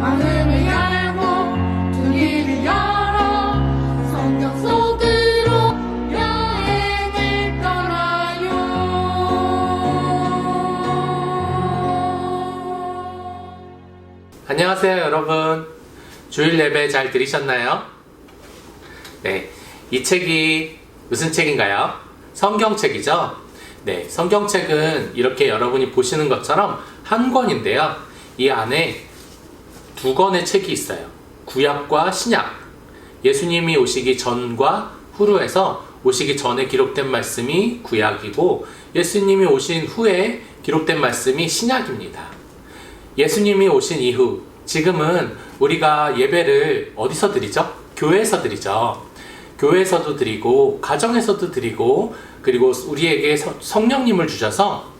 마음을 열고 두 귀를 열어 성경 속으로 여행을 떠나요. 안녕하세요 여러분. 주일 예배 잘 들으셨나요? 네, 이 책이 무슨 책인가요? 성경책이죠? 네, 성경책은 이렇게 여러분이 보시는 것처럼 한 권인데요. 이 안에 두 권의 책이 있어요. 구약과 신약. 예수님이 오시기 전과 후로해서 오시기 전에 기록된 말씀이 구약이고 예수님이 오신 후에 기록된 말씀이 신약입니다. 예수님이 오신 이후 지금은 우리가 예배를 어디서 드리죠? 교회에서 드리죠. 교회에서도 드리고 가정에서도 드리고 그리고 우리에게 성령님을 주셔서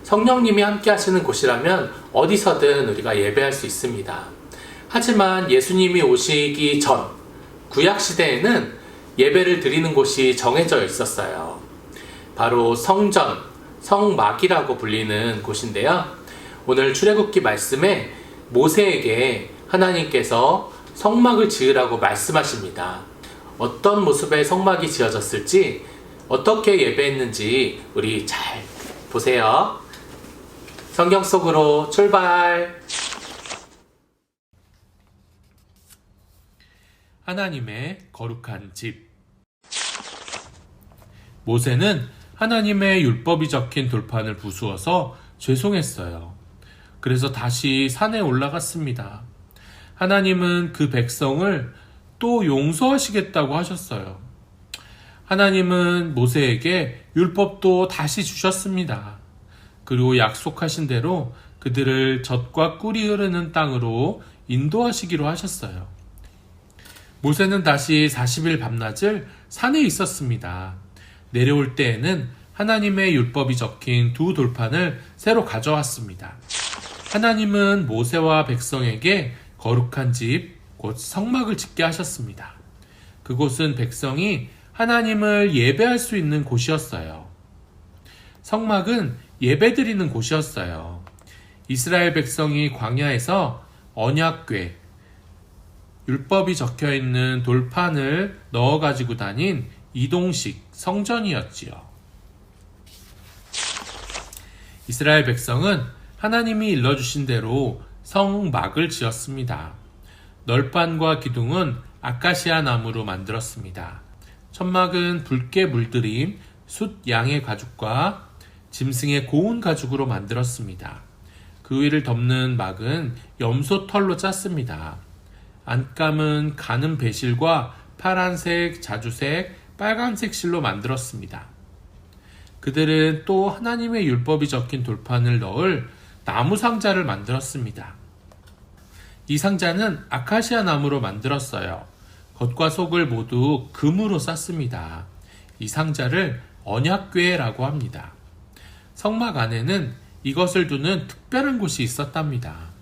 성령님이 함께 하시는 곳이라면 어디서든 우리가 예배할 수 있습니다. 하지만 예수님이 오시기 전 구약시대에는 예배를 드리는 곳이 정해져 있었어요. 바로 성전, 성막이라고 불리는 곳인데요. 오늘 출애굽기 말씀에 모세에게 하나님께서 성막을 지으라고 말씀하십니다. 어떤 모습의 성막이 지어졌을지 어떻게 예배했는지 우리 잘 보세요. 성경 속으로 출발! 하나님의 거룩한 집. 모세는 하나님의 율법이 적힌 돌판을 부수어서 죄송했어요. 그래서 다시 산에 올라갔습니다. 하나님은 그 백성을 또 용서하시겠다고 하셨어요. 하나님은 모세에게 율법도 다시 주셨습니다. 그리고 약속하신 대로 그들을 젖과 꿀이 흐르는 땅으로 인도하시기로 하셨어요. 모세는 다시 40일 밤낮을 산에 있었습니다. 내려올 때에는 하나님의 율법이 적힌 두 돌판을 새로 가져왔습니다. 하나님은 모세와 백성에게 거룩한 집, 곧 성막을 짓게 하셨습니다. 그곳은 백성이 하나님을 예배할 수 있는 곳이었어요. 성막은 예배드리는 곳이었어요. 이스라엘 백성이 광야에서 언약궤, 율법이 적혀있는 돌판을 넣어가지고 다닌 이동식 성전이었지요. 이스라엘 백성은 하나님이 일러주신 대로 성막을 지었습니다. 널판과 기둥은 아카시아 나무로 만들었습니다. 천막은 붉게 물들인 숫 양의 가죽과 짐승의 고운 가죽으로 만들었습니다. 그 위를 덮는 막은 염소 털로 짰습니다. 안감은 가는 배실과 파란색, 자주색, 빨간색 실로 만들었습니다. 그들은 또 하나님의 율법이 적힌 돌판을 넣을 나무 상자를 만들었습니다. 이 상자는 아카시아 나무로 만들었어요. 겉과 속을 모두 금으로 쌌습니다. 이 상자를 언약궤라고 합니다. 성막 안에는 이것을 두는 특별한 곳이 있었답니다.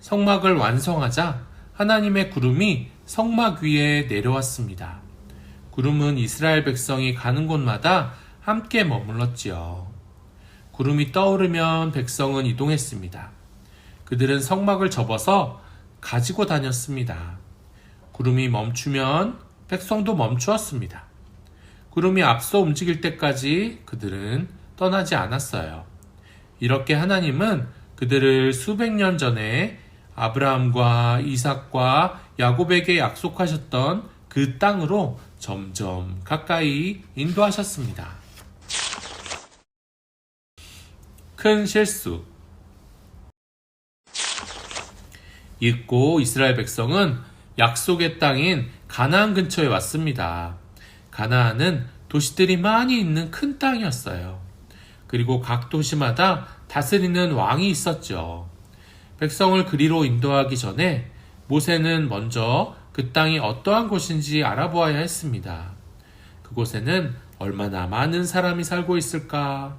성막을 완성하자 하나님의 구름이 성막 위에 내려왔습니다. 구름은 이스라엘 백성이 가는 곳마다 함께 머물렀지요. 구름이 떠오르면 백성은 이동했습니다. 그들은 성막을 접어서 가지고 다녔습니다. 구름이 멈추면 백성도 멈추었습니다. 구름이 앞서 움직일 때까지 그들은 떠나지 않았어요. 이렇게 하나님은 그들을 수백 년 전에 아브라함과 이삭과 야곱에게 약속하셨던 그 땅으로 점점 가까이 인도하셨습니다. 큰 실수. 잊고 이스라엘 백성은 약속의 땅인 가나안 근처에 왔습니다. 가나안은 도시들이 많이 있는 큰 땅이었어요. 그리고 각 도시마다 다스리는 왕이 있었죠. 백성을 그리로 인도하기 전에 모세는 먼저 그 땅이 어떠한 곳인지 알아보아야 했습니다. 그곳에는 얼마나 많은 사람이 살고 있을까?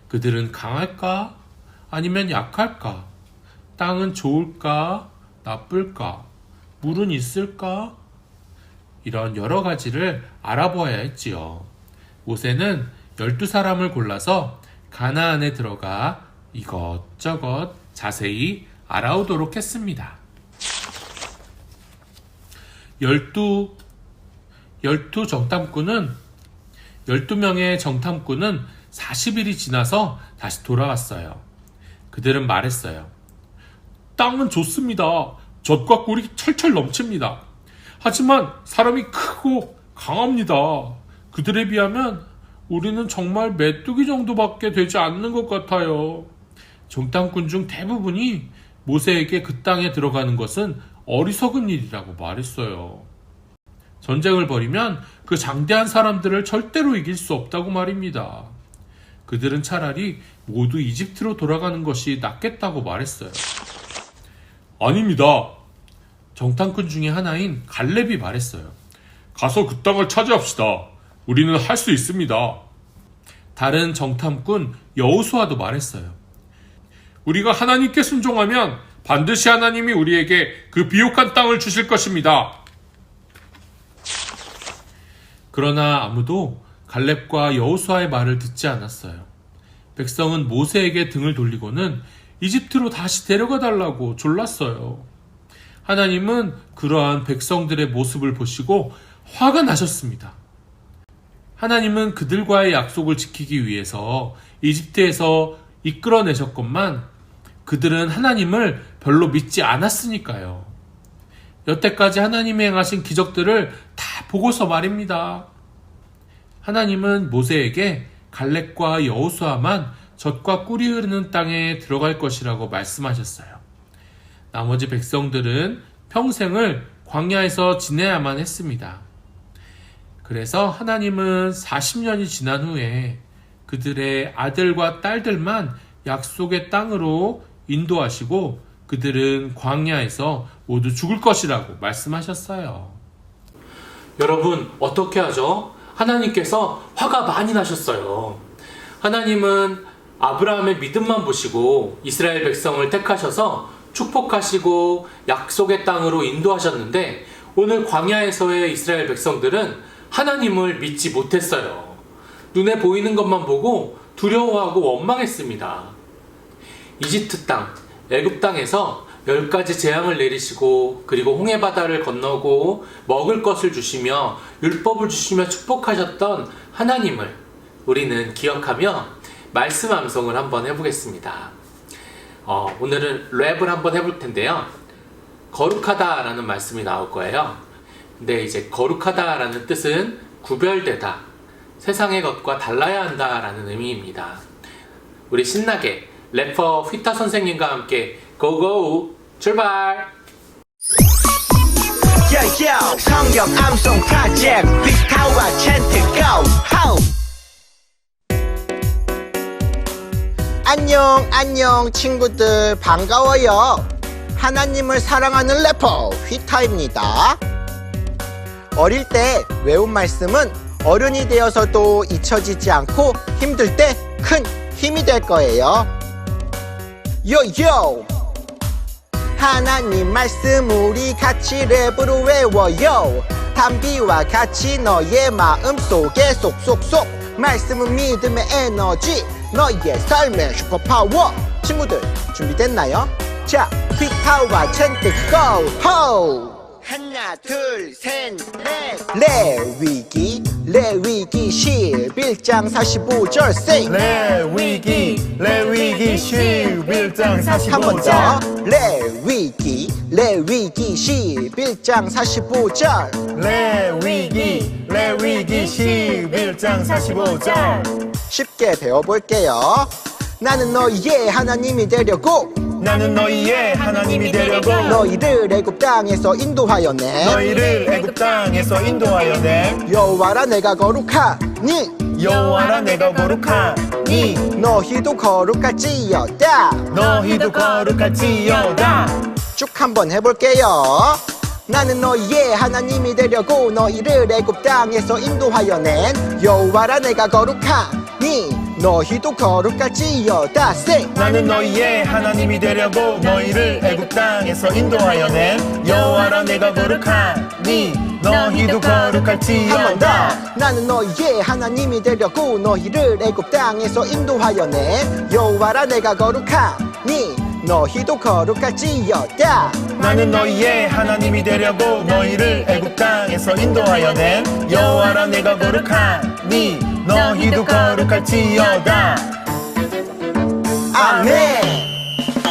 그들은 강할까? 아니면 약할까? 땅은 좋을까? 나쁠까? 물은 있을까? 이런 여러 가지를 알아보아야 했지요. 모세는 12사람을 골라서 가나안에 들어가 이것저것 자세히 알아오도록 했습니다. 12명의 정탐꾼은 40일이 지나서 다시 돌아왔어요. 그들은 말했어요. 땅은 좋습니다. 젖과 꿀이 철철 넘칩니다. 하지만 사람이 크고 강합니다. 그들에 비하면 우리는 정말 메뚜기 정도밖에 되지 않는 것 같아요. 정탐꾼 중 대부분이 모세에게 그 땅에 들어가는 것은 어리석은 일이라고 말했어요. 전쟁을 벌이면 그 장대한 사람들을 절대로 이길 수 없다고 말입니다. 그들은 차라리 모두 이집트로 돌아가는 것이 낫겠다고 말했어요. 아닙니다. 정탐꾼 중에 하나인 갈렙이 말했어요. 가서 그 땅을 차지합시다. 우리는 할 수 있습니다. 다른 정탐꾼 여호수아도 말했어요. 우리가 하나님께 순종하면 반드시 하나님이 우리에게 그 비옥한 땅을 주실 것입니다. 그러나 아무도 갈렙과 여호수아의 말을 듣지 않았어요. 백성은 모세에게 등을 돌리고는 이집트로 다시 데려가 달라고 졸랐어요. 하나님은 그러한 백성들의 모습을 보시고 화가 나셨습니다. 하나님은 그들과의 약속을 지키기 위해서 이집트에서 이끌어내셨건만 그들은 하나님을 별로 믿지 않았으니까요. 여태까지 하나님이 행하신 기적들을 다 보고서 말입니다. 하나님은 모세에게 갈렙과 여호수아만 젖과 꿀이 흐르는 땅에 들어갈 것이라고 말씀하셨어요. 나머지 백성들은 평생을 광야에서 지내야만 했습니다. 그래서 하나님은 40년이 지난 후에 그들의 아들과 딸들만 약속의 땅으로 인도하시고 그들은 광야에서 모두 죽을 것이라고 말씀하셨어요. 여러분, 어떻게 하죠? 하나님께서 화가 많이 나셨어요. 하나님은 아브라함의 믿음만 보시고 이스라엘 백성을 택하셔서 축복하시고 약속의 땅으로 인도하셨는데 오늘 광야에서의 이스라엘 백성들은 하나님을 믿지 못했어요. 눈에 보이는 것만 보고 두려워하고 원망했습니다. 이집트 땅, 애굽 땅에서 10가지 재앙을 내리시고 그리고 홍해바다를 건너고 먹을 것을 주시며 율법을 주시며 축복하셨던 하나님을 우리는 기억하며 말씀 암송을 한번 해보겠습니다. 오늘은 랩을 한번 해볼 텐데요. 거룩하다 라는 말씀이 나올 거예요. 근데 이제 거룩하다 라는 뜻은 구별되다, 세상의 것과 달라야 한다 라는 의미입니다. 우리 신나게 래퍼 휘타 선생님과 함께 고고 출발! 성경 암송 프로젝트 휘타와 챈트 고! 안녕 친구들 반가워요. 하나님을 사랑하는 래퍼 휘타입니다. 어릴 때 외운 말씀은 어른이 되어서도 잊혀지지 않고 힘들 때 큰 힘이 될 거예요. 요요! 하나님 말씀 우리 같이 랩으로 외워요. 담비와 같이 너의 마음속에 쏙쏙쏙. 말씀은 믿음의 에너지, 너의 삶의 슈퍼파워. 친구들 준비됐나요? 자, 휘타와 챈트 고! 호! 하나 둘 셋 넷. 레위기 11장 45절 say. 레위기 11장 45절 한 번 더. 레위기 11장 45절. 레위기 11장 45절 쉽게 배워볼게요. 나는 너희의 하나님이 되려고 나는 너희의 하나님이 되려고 너희를 애굽 땅에서 인도하였네. 너희를 애굽 땅에서 인도하였네. 여호와라 내가 거룩하니 여호와라 내가 거룩하니 너희도 거룩할지어다. 너희도 거룩할지어다. 쭉 한번 해볼게요. 나는 너희의 하나님이 되려고 너희를 애굽 땅에서 인도하여낸 여호와라 내가 거룩하니 너희도 거룩할지어다. Sing. 나는 너희의 하나님이 되려고 너희를 애굽 땅에서 인도하여낸 여호와라 내가 거룩하니 너희도 한 번 더. 거룩할지어다. 나는 너희의 하나님이 되려고 너희를 애굽 땅에서 인도하여낸 여호와라 내가 거룩하니 너희도 거룩할지어다. 나는 너희의 하나님이 되려고 너희를 애굽 땅에서 인도하여 낸 여호와라 내가 거룩하니 너희도 거룩할지어다. 아멘.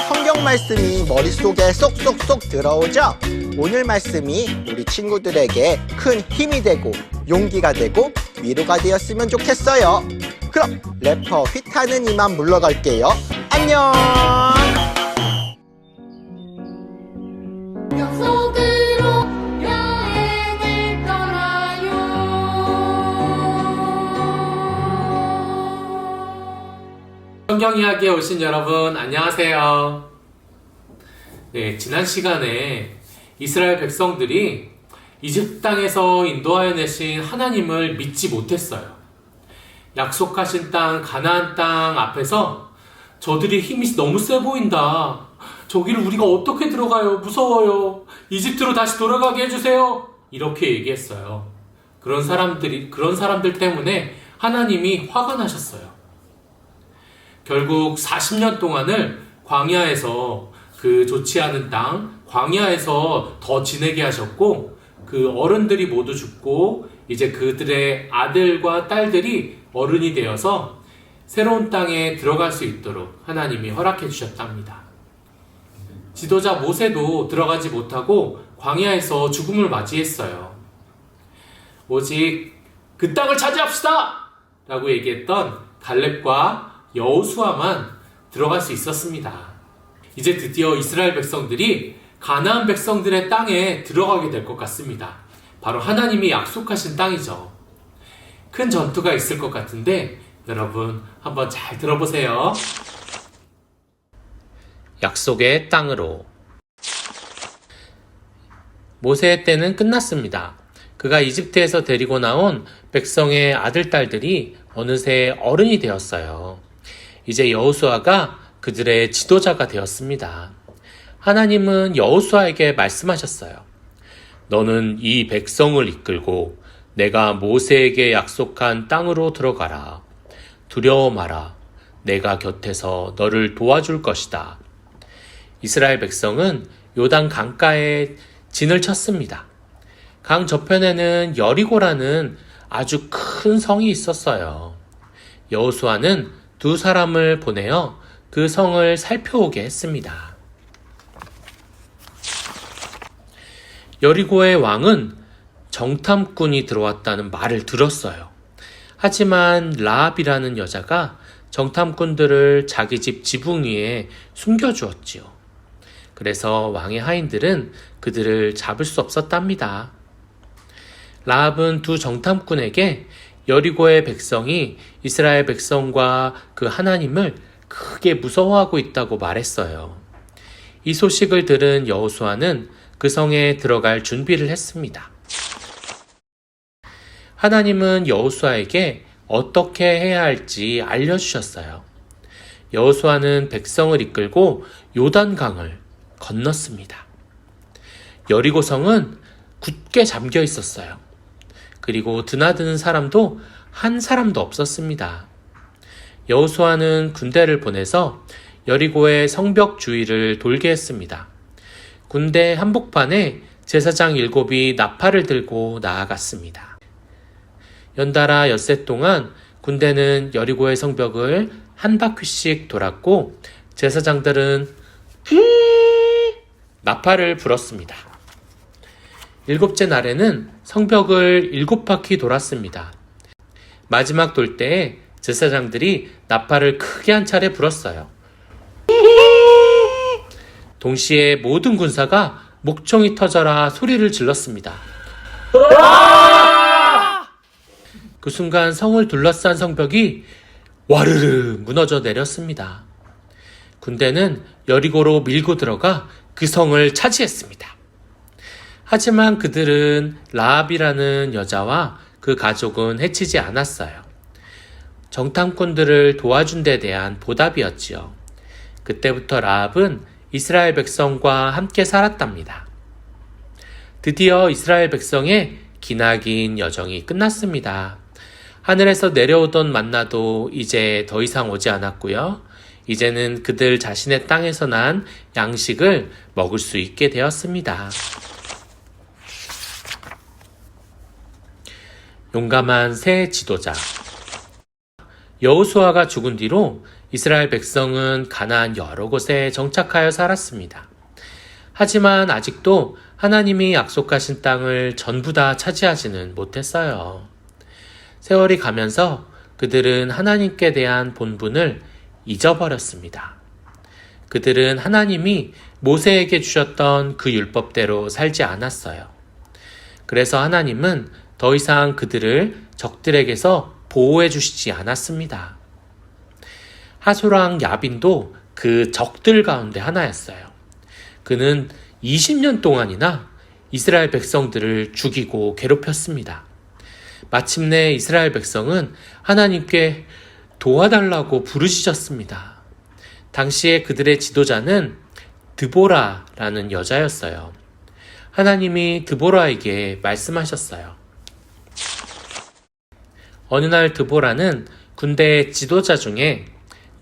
성경 말씀이 머릿속에 쏙쏙쏙 들어오죠? 오늘 말씀이 우리 친구들에게 큰 힘이 되고 용기가 되고 위로가 되었으면 좋겠어요. 그럼 래퍼 휘타는 이만 물러갈게요. 안녕. 성경 속으로 여행을 떠나요. 성경 이야기에 오신 여러분 안녕하세요. 네, 지난 시간에 이스라엘 백성들이 이집트 땅에서 인도하여 내신 하나님을 믿지 못했어요. 약속하신 땅 가나안 땅 앞에서 저들이 힘이 너무 세 보인다. 저기를 우리가 어떻게 들어가요? 무서워요. 이집트로 다시 돌아가게 해주세요. 이렇게 얘기했어요. 그런 사람들 때문에 하나님이 화가 나셨어요. 결국 40년 동안을 광야에서 그 좋지 않은 땅, 광야에서 더 지내게 하셨고, 그 어른들이 모두 죽고, 이제 그들의 아들과 딸들이 어른이 되어서 새로운 땅에 들어갈 수 있도록 하나님이 허락해 주셨답니다. 지도자 모세도 들어가지 못하고 광야에서 죽음을 맞이했어요. 오직 그 땅을 차지합시다! 라고 얘기했던 갈렙과 여호수아만 들어갈 수 있었습니다. 이제 드디어 이스라엘 백성들이 가나안 백성들의 땅에 들어가게 될 것 같습니다. 바로 하나님이 약속하신 땅이죠. 큰 전투가 있을 것 같은데 여러분 한번 잘 들어보세요. 약속의 땅으로. 모세의 때는 끝났습니다. 그가 이집트에서 데리고 나온 백성의 아들, 딸들이 어느새 어른이 되었어요. 이제 여호수아가 그들의 지도자가 되었습니다. 하나님은 여호수아에게 말씀하셨어요. 너는 이 백성을 이끌고 내가 모세에게 약속한 땅으로 들어가라. 두려워 마라. 내가 곁에서 너를 도와줄 것이다. 이스라엘 백성은 요단 강가에 진을 쳤습니다. 강 저편에는 여리고라는 아주 큰 성이 있었어요. 여호수아는 두 사람을 보내어 그 성을 살펴오게 했습니다. 여리고의 왕은 정탐꾼이 들어왔다는 말을 들었어요. 하지만 라합이라는 여자가 정탐꾼들을 자기 집 지붕 위에 숨겨주었지요. 그래서 왕의 하인들은 그들을 잡을 수 없었답니다. 라합은 두 정탐꾼에게 여리고의 백성이 이스라엘 백성과 그 하나님을 크게 무서워하고 있다고 말했어요. 이 소식을 들은 여호수아는 그 성에 들어갈 준비를 했습니다. 하나님은 여호수아에게 어떻게 해야 할지 알려주셨어요. 여호수아는 백성을 이끌고 요단강을 건넜습니다. 여리고 성은 굳게 잠겨 있었어요. 그리고 드나드는 사람도 한 사람도 없었습니다. 여호수아는 군대를 보내서 여리고의 성벽 주위를 돌게 했습니다. 군대 한복판에 제사장 7이 나팔을 들고 나아갔습니다. 연달아 엿새 동안 군대는 여리고의 성벽을 한 바퀴씩 돌았고 제사장들은 나팔을 불었습니다. 7째 날에는 성벽을 7바퀴 돌았습니다. 마지막 돌 때에 제사장들이 나팔을 크게 한 차례 불었어요. 동시에 모든 군사가 목청이 터져라 소리를 질렀습니다. 그 순간 성을 둘러싼 성벽이 와르르 무너져 내렸습니다. 군대는 여리고로 밀고 들어가 그 성을 차지했습니다. 하지만 그들은 라합이라는 여자와 그 가족은 해치지 않았어요. 정탐꾼들을 도와준 데 대한 보답이었지요. 그때부터 라합은 이스라엘 백성과 함께 살았답니다. 드디어 이스라엘 백성의 기나긴 여정이 끝났습니다. 하늘에서 내려오던 만나도 이제 더 이상 오지 않았고요. 이제는 그들 자신의 땅에서 난 양식을 먹을 수 있게 되었습니다. 용감한 새 지도자. 여호수아가 죽은 뒤로 이스라엘 백성은 가나안 여러 곳에 정착하여 살았습니다. 하지만 아직도 하나님이 약속하신 땅을 전부 다 차지하지는 못했어요. 세월이 가면서 그들은 하나님께 대한 본분을 잊어버렸습니다. 그들은 하나님이 모세에게 주셨던 그 율법대로 살지 않았어요. 그래서 하나님은 더 이상 그들을 적들에게서 보호해 주시지 않았습니다. 하소랑 야빈도 그 적들 가운데 하나였어요. 그는 20년 동안이나 이스라엘 백성들을 죽이고 괴롭혔습니다. 마침내 이스라엘 백성은 하나님께 도와달라고 부르짖었습니다. 당시에 그들의 지도자는 드보라라는 여자였어요. 하나님이 드보라에게 말씀하셨어요. 어느 날 드보라는 군대의 지도자 중에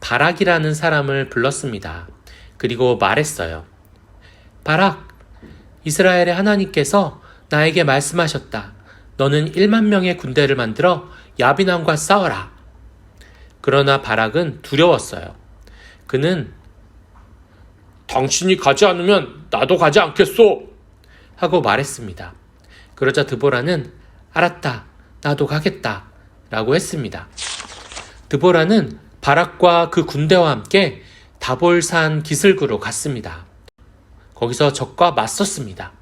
바락이라는 사람을 불렀습니다. 그리고 말했어요. 바락, 이스라엘의 하나님께서 나에게 말씀하셨다. 너는 1만 명의 군대를 만들어 야빈왕과 싸워라. 그러나 바락은 두려웠어요. 그는 당신이 가지 않으면 나도 가지 않겠소 하고 말했습니다. 그러자 드보라는 알았다, 나도 가겠다 라고 했습니다. 드보라는 바락과 그 군대와 함께 다볼산 기슭으로 갔습니다. 거기서 적과 맞섰습니다.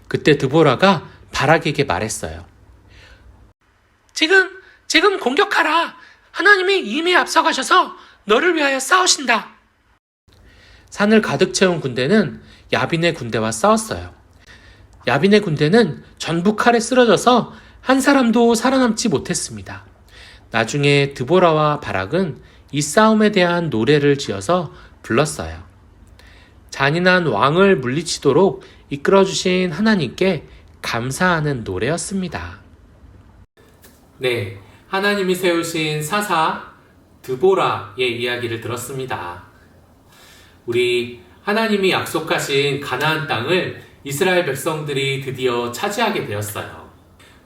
그때 드보라가 바락에게 말했어요. 지금 공격하라. 하나님이 이미 앞서가셔서 너를 위하여 싸우신다. 산을 가득 채운 군대는 야빈의 군대와 싸웠어요. 야빈의 군대는 전부 칼에 쓰러져서 한 사람도 살아남지 못했습니다. 나중에 드보라와 바락은 이 싸움에 대한 노래를 지어서 불렀어요. 잔인한 왕을 물리치도록 이끌어주신 하나님께 감사하는 노래였습니다. 네, 하나님이 세우신 사사 드보라의 이야기를 들었습니다. 우리 하나님이 약속하신 가나안 땅을 이스라엘 백성들이 드디어 차지하게 되었어요.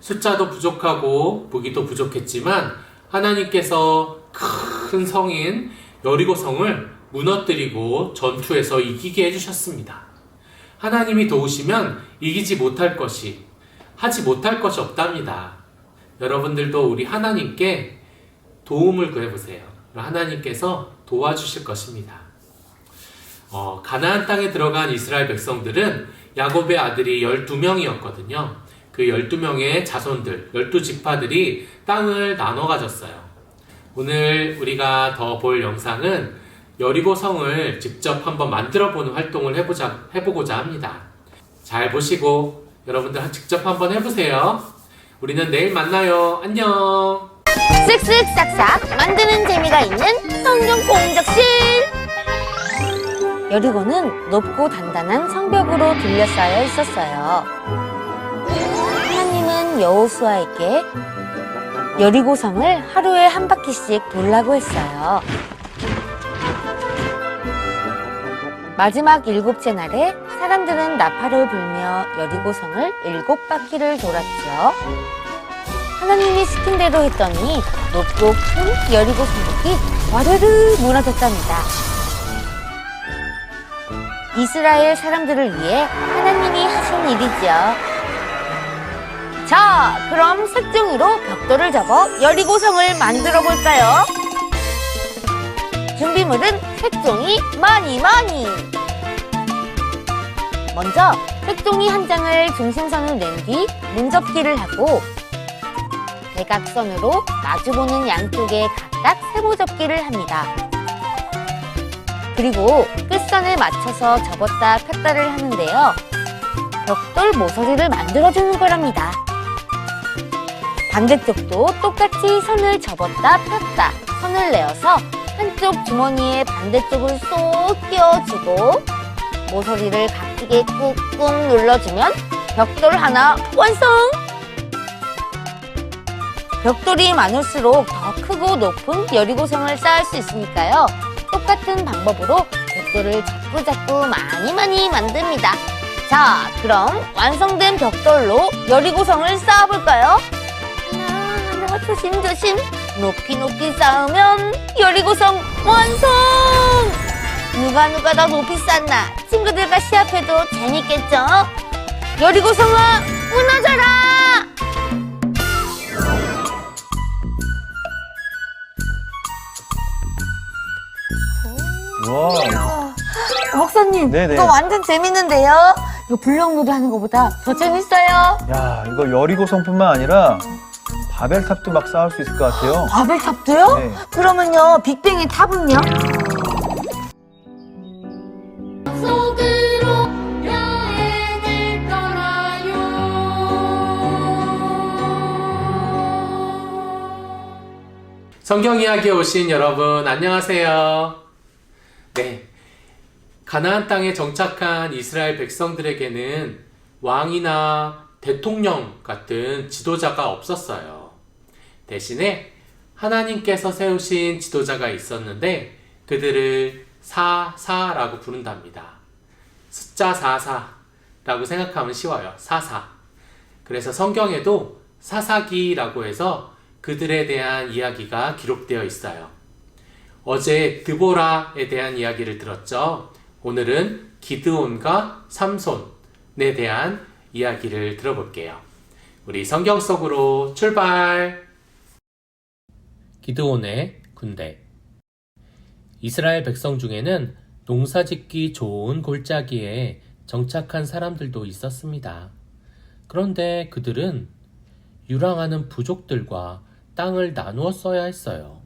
숫자도 부족하고 무기도 부족했지만 하나님께서 큰 성인 여리고성을 무너뜨리고 전투에서 이기게 해주셨습니다. 하나님이 도우시면 이기지 못할 것이, 하지 못할 것이 없답니다. 여러분들도 우리 하나님께 도움을 구해보세요. 하나님께서 도와주실 것입니다. 가나안 땅에 들어간 이스라엘 백성들은 야곱의 아들이 12명이었거든요. 그 12명의 자손들, 12지파들이 땅을 나눠 가졌어요. 오늘 우리가 더 볼 영상은 여리고성을 직접 한번 만들어보는 활동을 해보고자 합니다. 잘 보시고 여러분들 직접 한번 해보세요. 우리는 내일 만나요. 안녕. 쓱쓱 싹싹 만드는 재미가 있는 성경 공작실. 여리고는 높고 단단한 성벽으로 둘러싸여 있었어요. 하나님은 여호수아에게 여리고성을 하루에 한 바퀴씩 돌라고 했어요. 마지막 7째 날에 사람들은 나팔을 불며 여리고성을 7바퀴를 돌았죠. 하나님이 시킨 대로 했더니 높고 큰 여리고 성벽이 와르르 무너졌답니다. 이스라엘 사람들을 위해 하나님이 하신 일이죠. 자, 그럼 색종이로 벽돌을 접어 여리고성을 만들어 볼까요? 준비물은 색종이 많이. 먼저 색종이 한 장을 중심선으로 낸 뒤 문접기를 하고 대각선으로 마주보는 양쪽에 각각 세모접기를 합니다. 그리고 끝선을 맞춰서 접었다 폈다를 하는데요. 벽돌 모서리를 만들어주는 거랍니다. 반대쪽도 똑같이 선을 접었다 폈다 선을 내어서 한쪽 주머니에 반대쪽을 쏙 끼워주고 모서리를 각지게 꾹꾹 눌러주면 벽돌 하나 완성! 벽돌이 많을수록 더 크고 높은 여리고성을 쌓을 수 있으니까요. 똑같은 방법으로 벽돌을 자꾸자꾸 많이 만듭니다. 자, 그럼 완성된 벽돌로 여리고성을 쌓아볼까요? 하나, 조심조심. 높이 쌓으면 여리고성 완성! 누가 더 높이 쌓나 친구들과 시합해도 재밌겠죠? 여리고성아, 무너져라! 와, 박사님, 네네. 이거 완전 재밌는데요? 이거 블럭놀이 하는 것보다 더 재밌어요. 야, 이거 여리고성뿐만 아니라 바벨탑도 막 쌓을 수 있을 것 같아요. 바벨탑도요? 네. 그러면요, 빅뱅의 탑은요? 속으로 여행을 떠나요. 성경 이야기에 오신 여러분 안녕하세요. 네, 가나안 땅에 정착한 이스라엘 백성들에게는 왕이나 대통령 같은 지도자가 없었어요. 대신에 하나님께서 세우신 지도자가 있었는데 그들을 사사라고 부른답니다. 숫자 44라고 생각하면 쉬워요. 사사. 그래서 성경에도 사사기라고 해서 그들에 대한 이야기가 기록되어 있어요. 어제 드보라에 대한 이야기를 들었죠. 오늘은 기드온과 삼손에 대한 이야기를 들어볼게요. 우리 성경 속으로 출발! 기드온의 군대. 이스라엘 백성 중에는 농사짓기 좋은 골짜기에 정착한 사람들도 있었습니다. 그런데 그들은 유랑하는 부족들과 땅을 나누어 써야 했어요.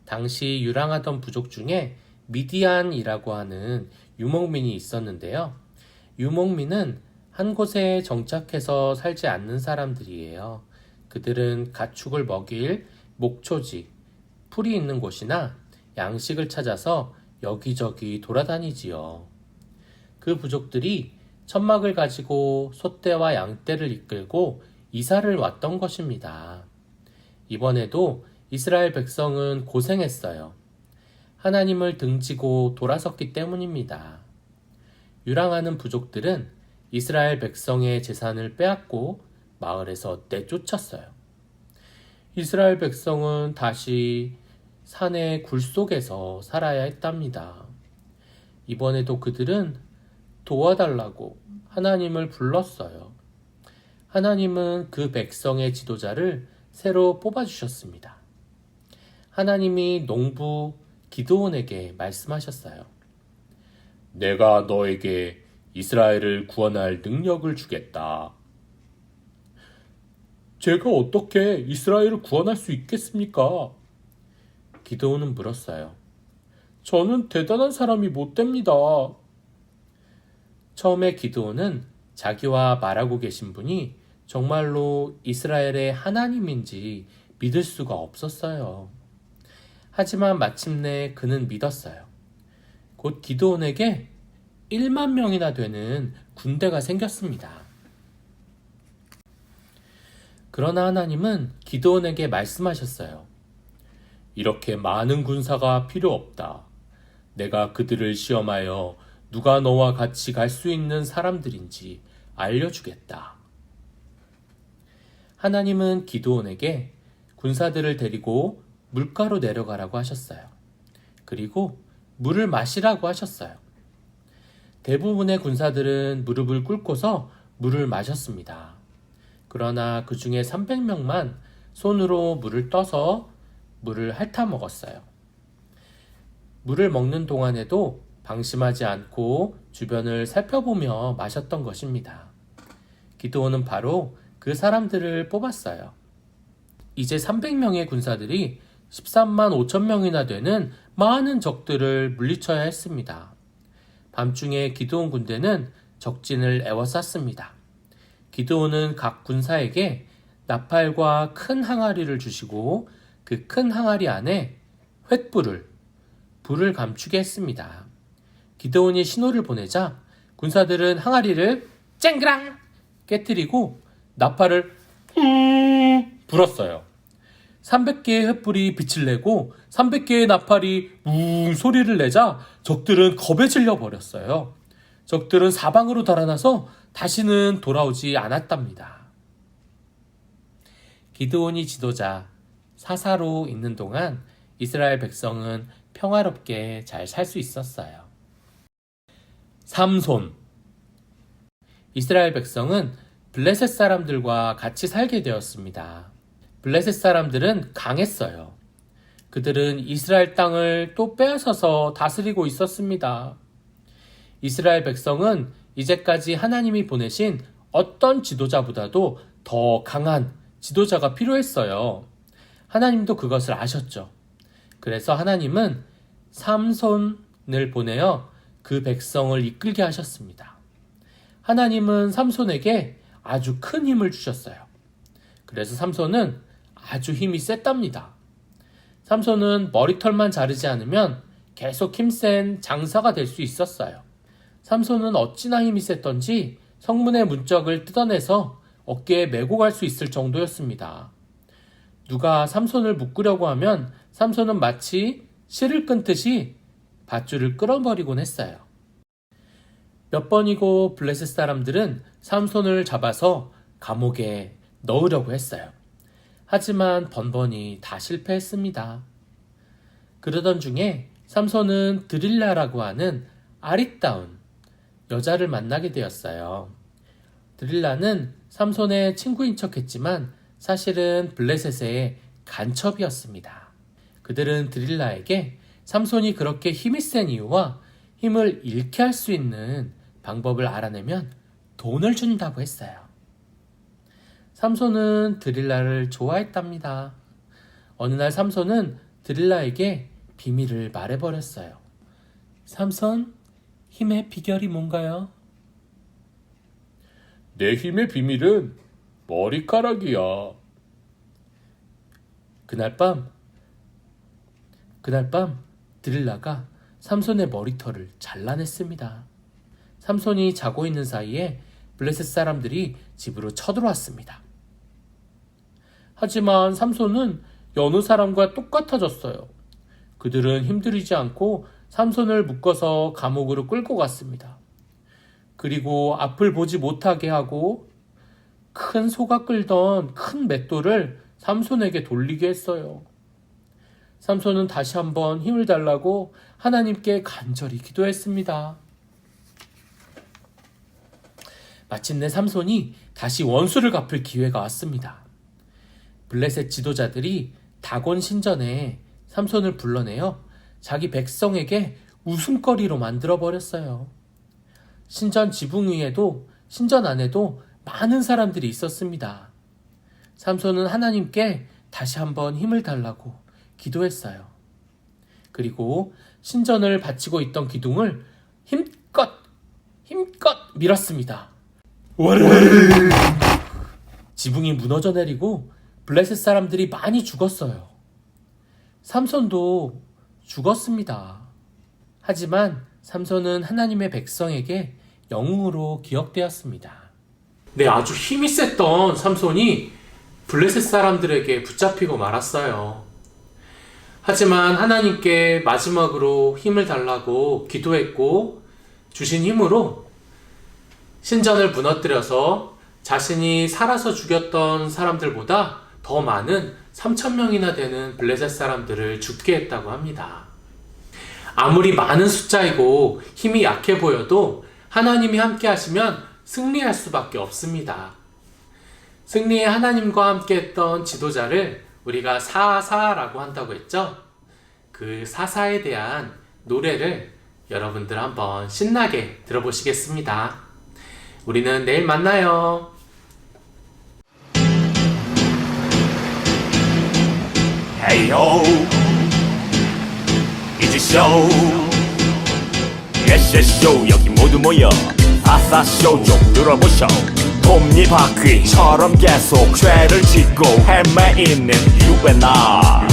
당시 유랑하던 부족 중에 미디안이라고 하는 유목민이 있었는데요. 유목민은 한 곳에 정착해서 살지 않는 사람들이에요. 그들은 가축을 먹일 목초지, 풀이 있는 곳이나 양식을 찾아서 여기저기 돌아다니지요. 그 부족들이 천막을 가지고 소떼와 양떼를 이끌고 이사를 왔던 것입니다. 이번에도 이스라엘 백성은 고생했어요. 하나님을 등지고 돌아섰기 때문입니다. 유랑하는 부족들은 이스라엘 백성의 재산을 빼앗고 마을에서 내쫓았어요. 이스라엘 백성은 다시 산의 굴 속에서 살아야 했답니다. 이번에도 그들은 도와달라고 하나님을 불렀어요. 하나님은 그 백성의 지도자를 새로 뽑아주셨습니다. 하나님이 농부 기드온에게 말씀하셨어요. 내가 너에게 이스라엘을 구원할 능력을 주겠다. 제가 어떻게 이스라엘을 구원할 수 있겠습니까? 기드온은 물었어요. 저는 대단한 사람이 못 됩니다. 처음에 기드온은 자기와 말하고 계신 분이 정말로 이스라엘의 하나님인지 믿을 수가 없었어요. 하지만 마침내 그는 믿었어요. 곧 기드온에게 1만 명이나 되는 군대가 생겼습니다. 그러나 하나님은 기드온에게 말씀하셨어요. 이렇게 많은 군사가 필요 없다. 내가 그들을 시험하여 누가 너와 같이 갈 수 있는 사람들인지 알려주겠다. 하나님은 기드온에게 군사들을 데리고 물가로 내려가라고 하셨어요. 그리고 물을 마시라고 하셨어요. 대부분의 군사들은 무릎을 꿇고서 물을 마셨습니다. 그러나 그 중에 300명만 손으로 물을 떠서 물을 핥아 먹었어요. 물을 먹는 동안에도 방심하지 않고 주변을 살펴보며 마셨던 것입니다. 기드온은 바로 그 사람들을 뽑았어요. 이제 300명의 군사들이 13만 5천 명이나 되는 많은 적들을 물리쳐야 했습니다. 밤중에 기드온 군대는 적진을 에워쌌습니다. 기드온은 각 군사에게 나팔과 큰 항아리를 주시고 그 큰 항아리 안에 불을 감추게 했습니다. 기드온이 신호를 보내자 군사들은 항아리를 쨍그랑 깨뜨리고 나팔을 불었어요. 300개의 횃불이 빛을 내고 300개의 나팔이 웅 소리를 내자 적들은 겁에 질려 버렸어요. 적들은 사방으로 달아나서 다시는 돌아오지 않았답니다. 기드온이 지도자 사사로 있는 동안 이스라엘 백성은 평화롭게 잘 살 수 있었어요. 삼손. 이스라엘 백성은 블레셋 사람들과 같이 살게 되었습니다. 블레셋 사람들은 강했어요. 그들은 이스라엘 땅을 또 빼앗아서 다스리고 있었습니다. 이스라엘 백성은 이제까지 하나님이 보내신 어떤 지도자보다도 더 강한 지도자가 필요했어요. 하나님도 그것을 아셨죠. 그래서 하나님은 삼손을 보내어 그 백성을 이끌게 하셨습니다. 하나님은 삼손에게 아주 큰 힘을 주셨어요. 그래서 삼손은 아주 힘이 셌답니다. 삼손은 머리털만 자르지 않으면 계속 힘센 장사가 될 수 있었어요. 삼손은 어찌나 힘이 셌던지 성문의 문짝을 뜯어내서 어깨에 메고 갈 수 있을 정도였습니다. 누가 삼손을 묶으려고 하면 삼손은 마치 실을 끊듯이 밧줄을 끌어버리곤 했어요. 몇 번이고 블레셋 사람들은 삼손을 잡아서 감옥에 넣으려고 했어요. 하지만 번번이 다 실패했습니다. 그러던 중에 삼손은 드릴라라고 하는 아리따운 여자를 만나게 되었어요. 드릴라는 삼손의 친구인 척했지만 사실은 블레셋의 간첩이었습니다. 그들은 드릴라에게 삼손이 그렇게 힘이 센 이유와 힘을 잃게 할 수 있는 방법을 알아내면 돈을 준다고 했어요. 삼손은 드릴라를 좋아했답니다. 어느 날 삼손은 드릴라에게 비밀을 말해버렸어요. 삼손, 힘의 비결이 뭔가요? 내 힘의 비밀은 머리카락이야. 그날 밤 드릴라가 삼손의 머리털을 잘라냈습니다. 삼손이 자고 있는 사이에 블레셋 사람들이 집으로 쳐들어왔습니다. 하지만 삼손은 여느 사람과 똑같아졌어요. 그들은 힘들이지 않고 삼손을 묶어서 감옥으로 끌고 갔습니다. 그리고 앞을 보지 못하게 하고 큰 소가 끌던 큰 맷돌을 삼손에게 돌리게 했어요. 삼손은 다시 한번 힘을 달라고 하나님께 간절히 기도했습니다. 마침내 삼손이 다시 원수를 갚을 기회가 왔습니다. 블레셋 지도자들이 다곤 신전에 삼손을 불러내어 자기 백성에게 웃음거리로 만들어버렸어요. 신전 지붕 위에도 신전 안에도 많은 사람들이 있었습니다. 삼손은 하나님께 다시 한번 힘을 달라고 기도했어요. 그리고 신전을 받치고 있던 기둥을 힘껏 밀었습니다. 지붕이 무너져 내리고 블레셋 사람들이 많이 죽었어요. 삼손도 죽었습니다. 하지만 삼손은 하나님의 백성에게 영웅으로 기억되었습니다. 네, 아주 힘이 셌던 삼손이 블레셋 사람들에게 붙잡히고 말았어요. 하지만 하나님께 마지막으로 힘을 달라고 기도했고 주신 힘으로 신전을 무너뜨려서 자신이 살아서 죽였던 사람들보다 더 많은 3,000명이나 되는 블레셋 사람들을 죽게 했다고 합니다. 아무리 많은 숫자이고 힘이 약해 보여도 하나님이 함께 하시면 승리할 수밖에 없습니다. 승리에 하나님과 함께 했던 지도자를 우리가 사사라고 한다고 했죠? 그 사사에 대한 노래를 여러분들 한번 신나게 들어보시겠습니다. 우리는 내일 만나요. 헤이호 이제 쇼 예쇼 여기 모두 모여 아싸쇼 좀 들어보쇼 톱니바퀴처럼 계속 죄를 짓고 헤매있는 유배나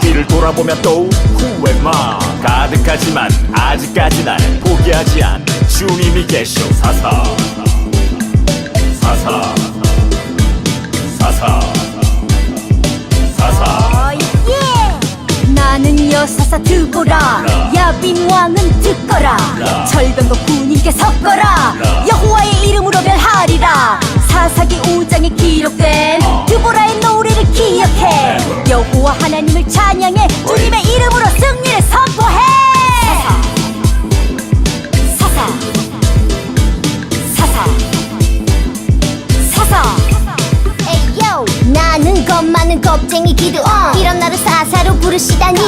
뒤를 돌아보면 또 후회만 가득하지만 아직까지 나는 포기하지 않는 주님이 계셔 사사 사사 사사 사사 주변과 군인께 섞어라. 여호와의 이름으로 멸하리라. 사사기 5장에 기록된 드보라의 노래를 기억해. 여호와 하나님을 찬양해. 주님의 이름으로 승리를 선포해. 사사 사사 사사. 에이요, 나는 겁 많은 겁쟁이 기드온. 이런 나를 사사로 부르시다니.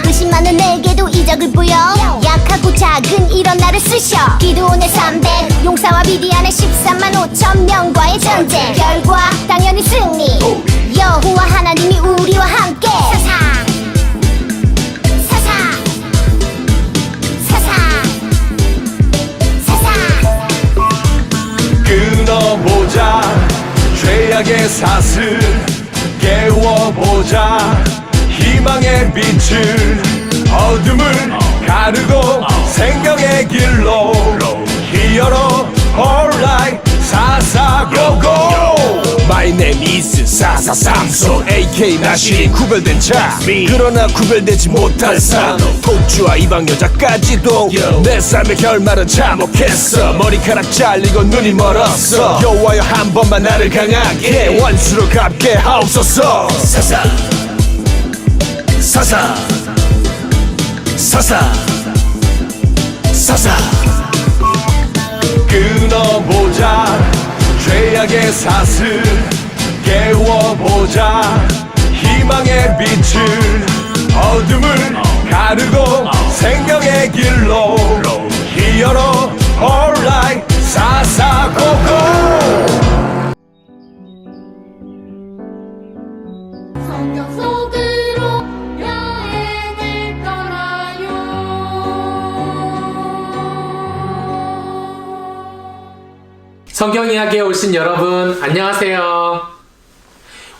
의심 많은 내게도 이적을 보여. 약하고 작은 이런 나를 쓰셔. 기드온의 300 용사와 미디안의 13만 5천 명과의 전쟁. 결과 당연히 승리. 여호와 하나님이 우리와 함께. 사사 사사 사사 사사. 끊어보자 죄악의 사슬, 깨워보자 희망의 빛을. 어둠을 가르고 생명의 길로 히어로 alright 사사고고. My name is 사사삼손 AK 나시 구별된 자. 그러나 구별되지 못할 산. 독주와 이방 여자까지도 내 삶의 결말은 참혹했어. 머리카락 잘리고 눈이 멀었어. 여호와여 한 번만 나를 강하게 원수로 갚게 하옵소서. 사사 사사 사사 사사. 끊어보자 죄악의 사슬, 깨워보자 희망의 빛을. 어둠을 가르고 생명의 길로 히어로 alright 사사고고. 성경 속으로 여행을 떠나요. 성경 이야기에 오신 여러분, 안녕하세요.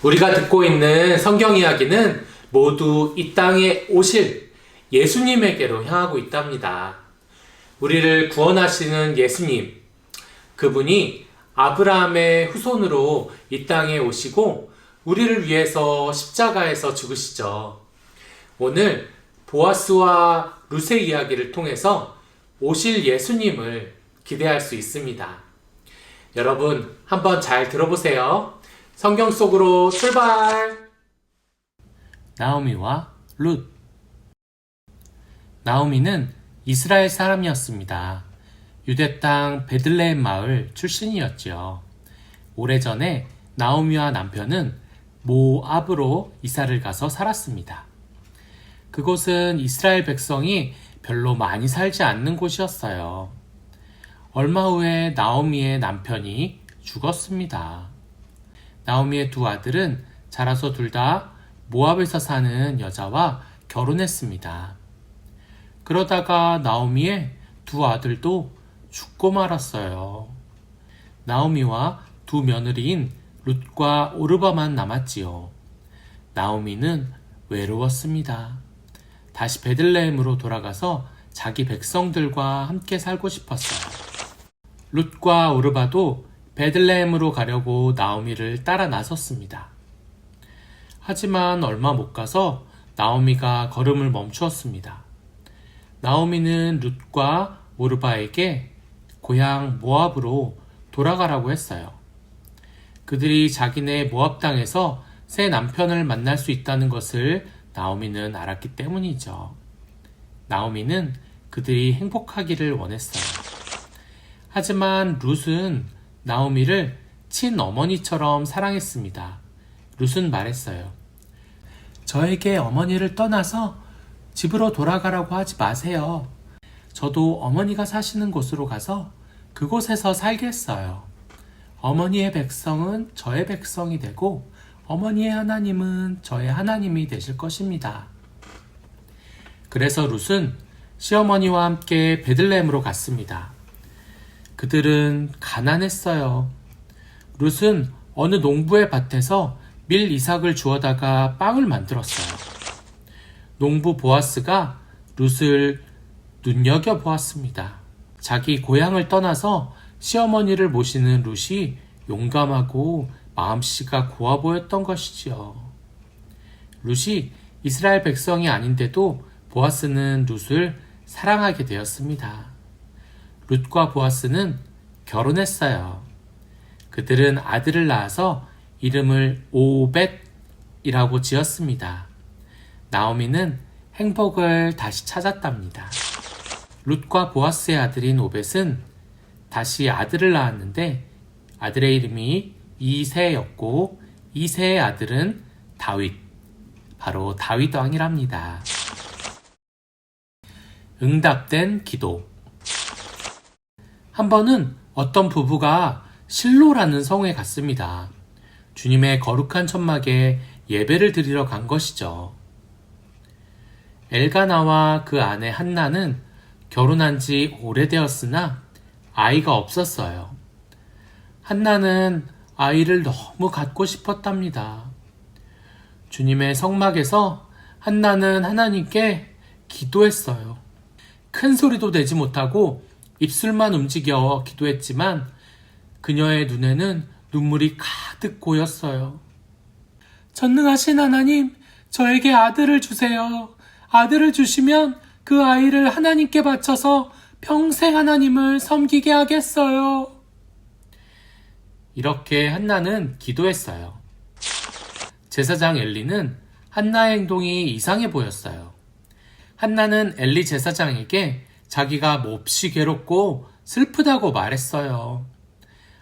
우리가 듣고 있는 성경 이야기는 모두 이 땅에 오실 예수님에게로 향하고 있답니다. 우리를 구원하시는 예수님, 그분이 아브라함의 후손으로 이 땅에 오시고 우리를 위해서 십자가에서 죽으시죠. 오늘 보아스와 룻의 이야기를 통해서 오실 예수님을 기대할 수 있습니다. 여러분, 한번 잘 들어보세요. 성경 속으로 출발! 나오미와 룻. 나오미는 이스라엘 사람이었습니다. 유대 땅 베들레헴 마을 출신이었죠. 오래전에 나오미와 남편은 모압으로 이사를 가서 살았습니다. 그곳은 이스라엘 백성이 별로 많이 살지 않는 곳이었어요. 얼마 후에 나오미의 남편이 죽었습니다. 나오미의 두 아들은 자라서 둘 다 모압에서 사는 여자와 결혼했습니다. 그러다가 나오미의 두 아들도 죽고 말았어요. 나오미와 두 며느리인 룻과 오르바만 남았지요. 나오미는 외로웠습니다. 다시 베들레헴으로 돌아가서 자기 백성들과 함께 살고 싶었어요. 룻과 오르바도 베들레헴으로 가려고 나오미를 따라 나섰습니다. 하지만 얼마 못 가서 나오미가 걸음을 멈추었습니다. 나오미는 룻과 오르바에게 고향 모압으로 돌아가라고 했어요. 그들이 자기네 모압 땅에서 새 남편을 만날 수 있다는 것을 나오미는 알았기 때문이죠. 나오미는 그들이 행복하기를 원했어요. 하지만 룻은 나오미를 친어머니처럼 사랑했습니다. 룻은 말했어요. 저에게 어머니를 떠나서 집으로 돌아가라고 하지 마세요. 저도 어머니가 사시는 곳으로 가서 그곳에서 살겠어요. 어머니의 백성은 저의 백성이 되고 어머니의 하나님은 저의 하나님이 되실 것입니다. 그래서 룻은 시어머니와 함께 베들레헴으로 갔습니다. 그들은 가난했어요. 룻은 어느 농부의 밭에서 밀 이삭을 주워다가 빵을 만들었어요. 농부 보아스가 룻을 눈여겨보았습니다. 자기 고향을 떠나서 시어머니를 모시는 룻이 용감하고 마음씨가 고와 보였던 것이지요. 룻이 이스라엘 백성이 아닌데도 보아스는 룻을 사랑하게 되었습니다. 룻과 보아스는 결혼했어요. 그들은 아들을 낳아서 이름을 오벳이라고 지었습니다. 나오미는 행복을 다시 찾았답니다. 룻과 보아스의 아들인 오벳은 다시 아들을 낳았는데 아들의 이름이 이새였고 이새의 아들은 다윗, 바로 다윗 왕이랍니다. 응답된 기도. 한 번은 어떤 부부가 실로라는 성에 갔습니다. 주님의 거룩한 천막에 예배를 드리러 간 것이죠. 엘가나와 그 아내 한나는 결혼한 지 오래되었으나 아이가 없었어요. 한나는 아이를 너무 갖고 싶었답니다. 주님의 성막에서 한나는 하나님께 기도했어요. 큰 소리도 내지 못하고 입술만 움직여 기도했지만 그녀의 눈에는 눈물이 가득 고였어요. 전능하신 하나님, 저에게 아들을 주세요. 아들을 주시면 그 아이를 하나님께 바쳐서 평생 하나님을 섬기게 하겠어요. 이렇게 한나는 기도했어요. 제사장 엘리는 한나의 행동이 이상해 보였어요. 한나는 엘리 제사장에게 자기가 몹시 괴롭고 슬프다고 말했어요.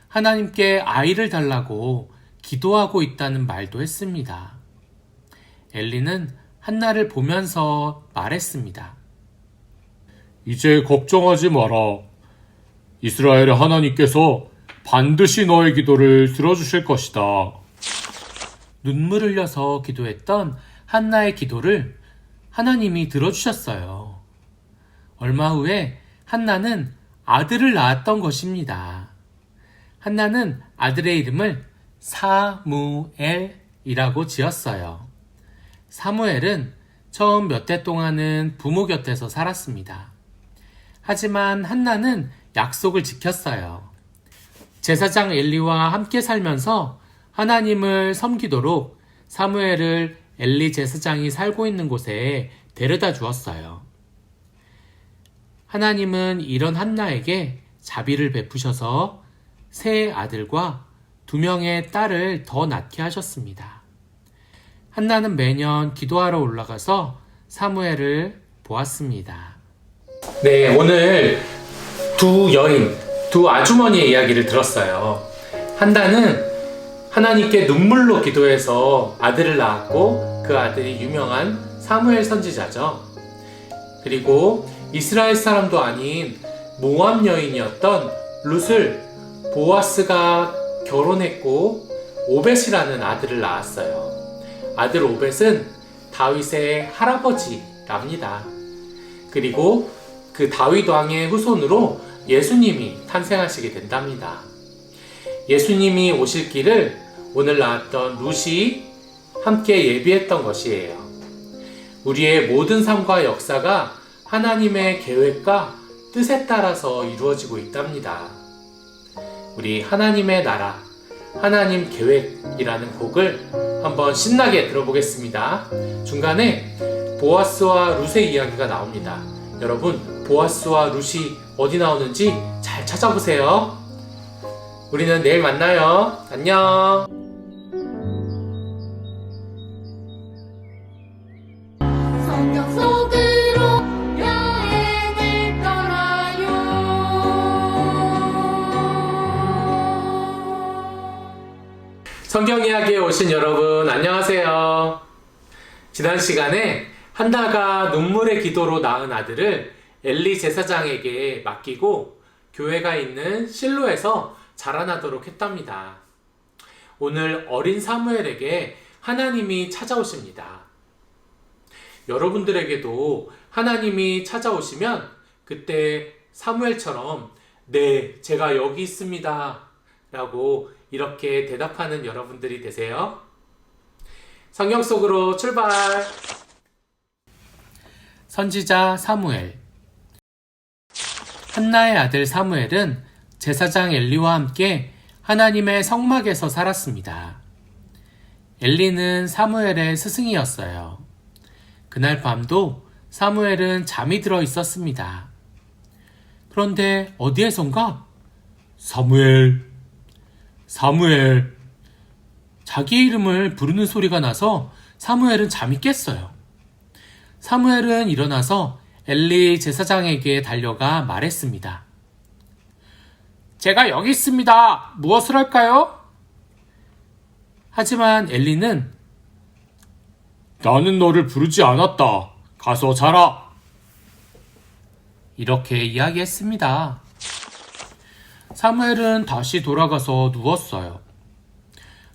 하나님께 아이를 달라고 기도하고 있다는 말도 했습니다. 엘리는 한나를 보면서 말했습니다. 이제 걱정하지 마라. 이스라엘의 하나님께서 반드시 너의 기도를 들어주실 것이다. 눈물 흘려서 기도했던 한나의 기도를 하나님이 들어주셨어요. 얼마 후에 한나는 아들을 낳았던 것입니다. 한나는 아들의 이름을 사무엘이라고 지었어요. 사무엘은 처음 몇 해 동안은 부모 곁에서 살았습니다. 하지만 한나는 약속을 지켰어요. 제사장 엘리와 함께 살면서 하나님을 섬기도록 사무엘을 엘리 제사장이 살고 있는 곳에 데려다 주었어요. 하나님은 이런 한나에게 자비를 베푸셔서 세 아들과 2명의 딸을 더 낳게 하셨습니다. 한나는 매년 기도하러 올라가서 사무엘을 보았습니다. 네, 오늘 두 여인, 두 아주머니의 이야기를 들었어요. 한나는 하나님께 눈물로 기도해서 아들을 낳았고 그 아들이 유명한 사무엘 선지자죠. 그리고 이스라엘 사람도 아닌 모압 여인이었던 룻을 보아스가 결혼했고 오벳이라는 아들을 낳았어요. 아들 오벳은 다윗의 할아버지랍니다. 그리고 그 다윗 왕의 후손으로 예수님이 탄생하시게 된답니다. 예수님이 오실 길을 오늘 나왔던 룻이 함께 예비했던 것이에요. 우리의 모든 삶과 역사가 하나님의 계획과 뜻에 따라서 이루어지고 있답니다. 우리 하나님의 나라, 하나님 계획이라는 곡을 한번 신나게 들어보겠습니다. 중간에 보아스와 룻의 이야기가 나옵니다. 여러분, 보아스와 룻이 어디 나오는지 잘 찾아보세요. 우리는 내일 만나요. 안녕. 성경 속으로 여행을 떠나요. 성경 이야기에 오신 여러분, 안녕하세요. 지난 시간에 한나가 눈물의 기도로 낳은 아들을 엘리 제사장에게 맡기고 교회가 있는 실로에서 자라나도록 했답니다. 오늘 어린 사무엘에게 하나님이 찾아오십니다. 여러분들에게도 하나님이 찾아오시면 그때 사무엘처럼 네, 제가 여기 있습니다 라고 이렇게 대답하는 여러분들이 되세요. 성경 속으로 출발! 선지자 사무엘. 한나의 아들 사무엘은 제사장 엘리와 함께 하나님의 성막에서 살았습니다. 엘리는 사무엘의 스승이었어요. 그날 밤도 사무엘은 잠이 들어 있었습니다. 그런데 어디에선가 사무엘, 사무엘. 자기 이름을 부르는 소리가 나서 사무엘은 잠이 깼어요. 사무엘은 일어나서 엘리 제사장에게 달려가 말했습니다. 제가 여기 있습니다. 무엇을 할까요? 하지만 엘리는 나는 너를 부르지 않았다. 가서 자라. 이렇게 이야기했습니다. 사무엘은 다시 돌아가서 누웠어요.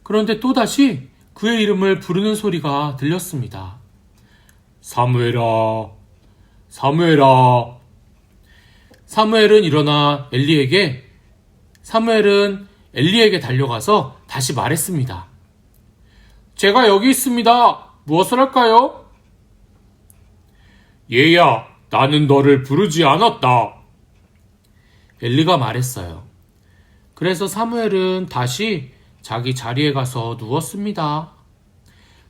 그런데 또다시 그의 이름을 부르는 소리가 들렸습니다. 사무엘아, 사무엘아. 사무엘은 엘리에게 달려가서 다시 말했습니다. 제가 여기 있습니다. 무엇을 할까요? 얘야, 나는 너를 부르지 않았다. 엘리가 말했어요. 그래서 사무엘은 다시 자기 자리에 가서 누웠습니다.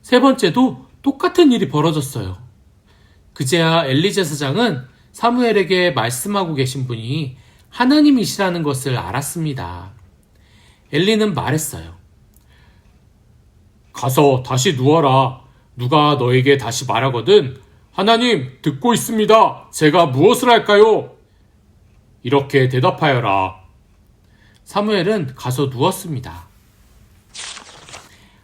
세 번째도 똑같은 일이 벌어졌어요. 그제야 엘리 제사장은 사무엘에게 말씀하고 계신 분이 하나님이시라는 것을 알았습니다. 엘리는 말했어요. 가서 다시 누워라. 누가 너에게 다시 말하거든 하나님 듣고 있습니다. 제가 무엇을 할까요? 이렇게 대답하여라. 사무엘은 가서 누웠습니다.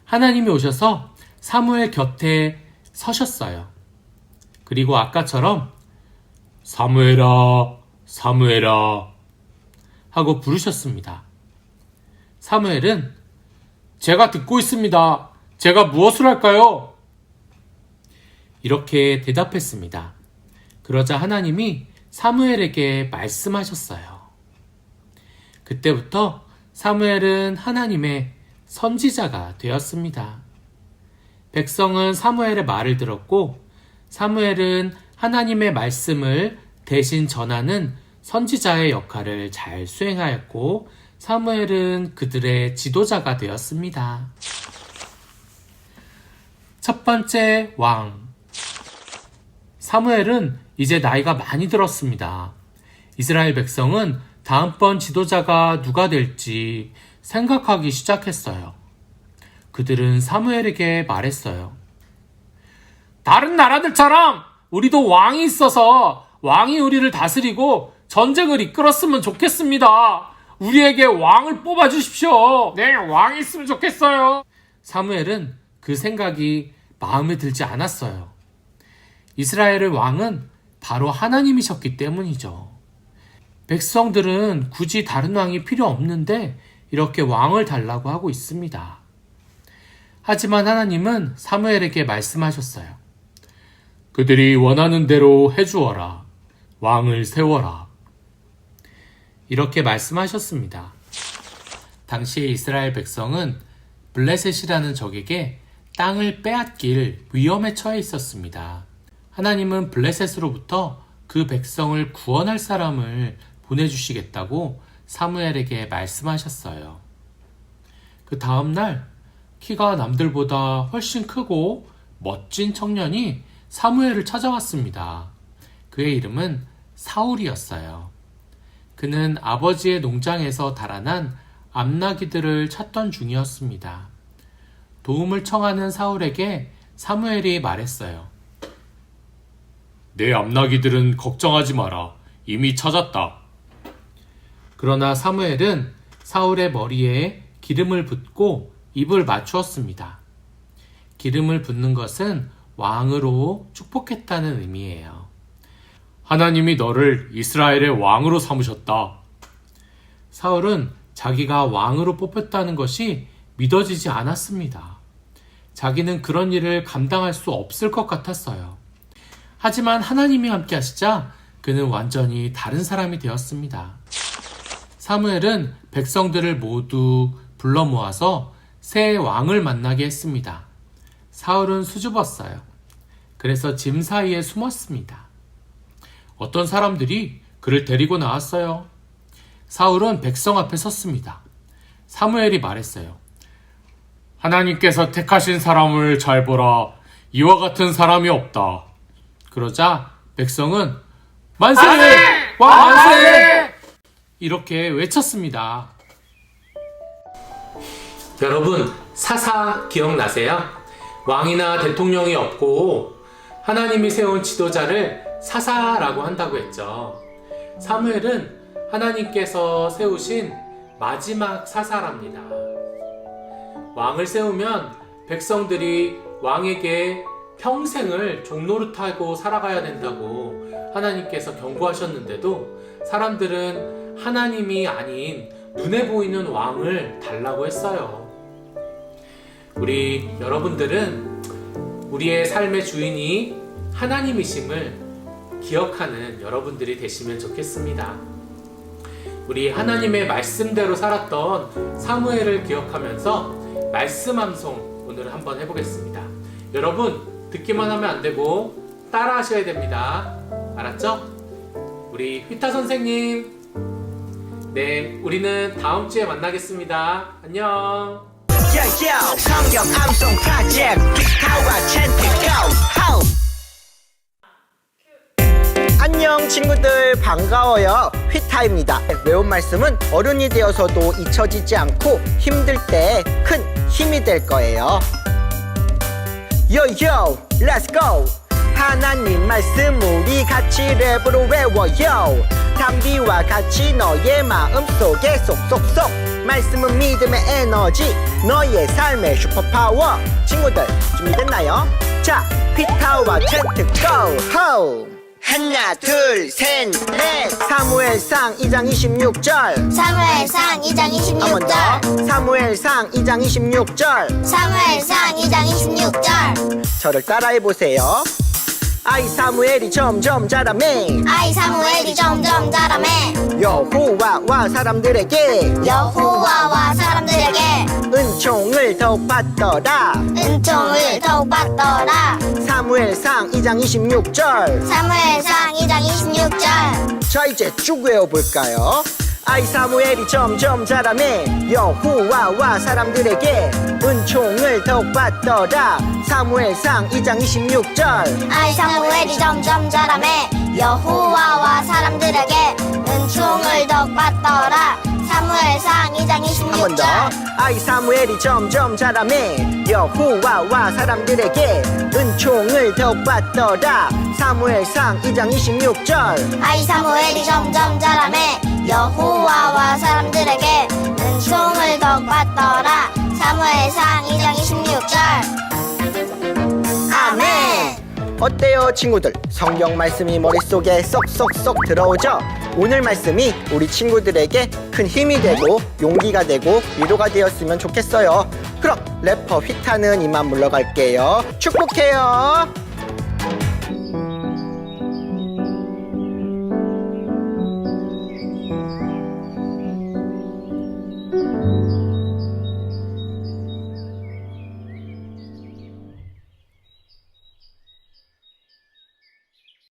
하나님이 오셔서 사무엘 곁에 서셨어요. 그리고 아까처럼 사무엘아, 사무엘아 하고 부르셨습니다. 사무엘은 제가 듣고 있습니다. 제가 무엇을 할까요? 이렇게 대답했습니다. 그러자 하나님이 사무엘에게 말씀하셨어요. 그때부터 사무엘은 하나님의 선지자가 되었습니다. 백성은 사무엘의 말을 들었고 사무엘은 하나님의 말씀을 대신 전하는 선지자의 역할을 잘 수행하였고 사무엘은 그들의 지도자가 되었습니다. 첫 번째 왕. 사무엘은 이제 나이가 많이 들었습니다. 이스라엘 백성은 다음번 지도자가 누가 될지 생각하기 시작했어요. 그들은 사무엘에게 말했어요. 다른 나라들처럼 우리도 왕이 있어서 왕이 우리를 다스리고 전쟁을 이끌었으면 좋겠습니다. 우리에게 왕을 뽑아주십시오. 네, 왕이 있으면 좋겠어요. 사무엘은 그 생각이 마음에 들지 않았어요. 이스라엘의 왕은 바로 하나님이셨기 때문이죠. 백성들은 굳이 다른 왕이 필요 없는데 이렇게 왕을 달라고 하고 있습니다. 하지만 하나님은 사무엘에게 말씀하셨어요. 그들이 원하는 대로 해주어라. 왕을 세워라. 이렇게 말씀하셨습니다. 당시에 이스라엘 백성은 블레셋이라는 적에게 땅을 빼앗길 위험에 처해 있었습니다. 하나님은 블레셋으로부터 그 백성을 구원할 사람을 보내주시겠다고 사무엘에게 말씀하셨어요. 그 다음날 키가 남들보다 훨씬 크고 멋진 청년이 사무엘을 찾아왔습니다. 그의 이름은 사울이었어요. 그는 아버지의 농장에서 달아난 암나기들을 찾던 중이었습니다. 도움을 청하는 사울에게 사무엘이 말했어요. 내 암나기들은 걱정하지 마라. 이미 찾았다. 그러나 사무엘은 사울의 머리에 기름을 붓고 입을 맞추었습니다. 기름을 붓는 것은 왕으로 축복했다는 의미예요. 하나님이 너를 이스라엘의 왕으로 삼으셨다. 사울은 자기가 왕으로 뽑혔다는 것이 믿어지지 않았습니다. 자기는 그런 일을 감당할 수 없을 것 같았어요. 하지만 하나님이 함께 하시자 그는 완전히 다른 사람이 되었습니다. 사무엘은 백성들을 모두 불러 모아서 새 왕을 만나게 했습니다. 사울은 수줍었어요. 그래서 짐 사이에 숨었습니다. 어떤 사람들이 그를 데리고 나왔어요. 사울은 백성 앞에 섰습니다. 사무엘이 말했어요. 하나님께서 택하신 사람을 잘 보라. 이와 같은 사람이 없다. 그러자 백성은 만세! 왕 만세! 이렇게 외쳤습니다. 여러분, 사사 기억나세요? 왕이나 대통령이 없고 하나님이 세운 지도자를 사사라고 한다고 했죠. 사무엘은 하나님께서 세우신 마지막 사사랍니다. 왕을 세우면 백성들이 왕에게 평생을 종노릇하고 살아가야 된다고 하나님께서 경고하셨는데도 사람들은 하나님이 아닌 눈에 보이는 왕을 달라고 했어요. 우리 여러분들은 우리의 삶의 주인이 하나님이심을 기억하는 여러분들이 되시면 좋겠습니다. 우리 하나님의 말씀대로 살았던 사무엘을 기억하면서 말씀 암송 오늘 한번 해보겠습니다. 여러분, 듣기만 하면 안 되고 따라 하셔야 됩니다. 알았죠? 우리 휘타 선생님, 네, 우리는 다음 주에 만나겠습니다. 안녕. 성경 암송 프로젝트 휘타와 챈트 고! 안녕 친구들, 반가워요. 휘타입니다. 외운 말씀은 어른이 되어서도 잊혀지지 않고 힘들 때 큰 힘이 될 거예요. 요요, 렛츠고! 하나님 말씀 우리 같이 랩으로 외워요. 담비와 같이 너의 마음속에 쏙쏙쏙. 말씀은 믿음의 에너지, 너의 삶의 슈퍼파워. 친구들 준비됐나요? 자, 휘타와 챈트 고! 하나 둘 셋 넷. 사무엘상 2장 26절. 사무엘상 2장 한 번 26절 더. 사무엘상 2장 26절. 사무엘상 2장 26절 저를 따라해보세요. 아이 사무엘이 점점 자라매. 아이 사무엘이 점점 자라매 여호와와 사람들에게 여호와와 사람들에게 은총을 더욱 받더라. 은총을 더욱 받더라. 사무엘상 2장 26절. 사무엘상 2장 26절 자, 이제 쭉 외워볼까요? 아이 사무엘이 점점 자라매 여호와와 사람들에게 은총을 더욱 받더라. 사무엘상 2장 26절. 아이 사무엘이 점점 자라매 여호와와 사람들에게 은총을 더욱 받더라. 사무엘상 2장 26절 한 번 더. 아이 사무엘이 점점 자라매 여호와와 사람들에게 은총을 더욱 받더라. 사무엘상 2장 26절. 아이 사무엘이 점점 자라매 여호와와 사람들에게 은총을 더욱 받더라. 사무엘상 2장 26절 아멘. 어때요 친구들? 성경 말씀이 머릿속에 쏙쏙쏙 들어오죠? 오늘 말씀이 우리 친구들에게 큰 힘이 되고 용기가 되고 위로가 되었으면 좋겠어요. 그럼 래퍼 휘타는 이만 물러갈게요. 축복해요.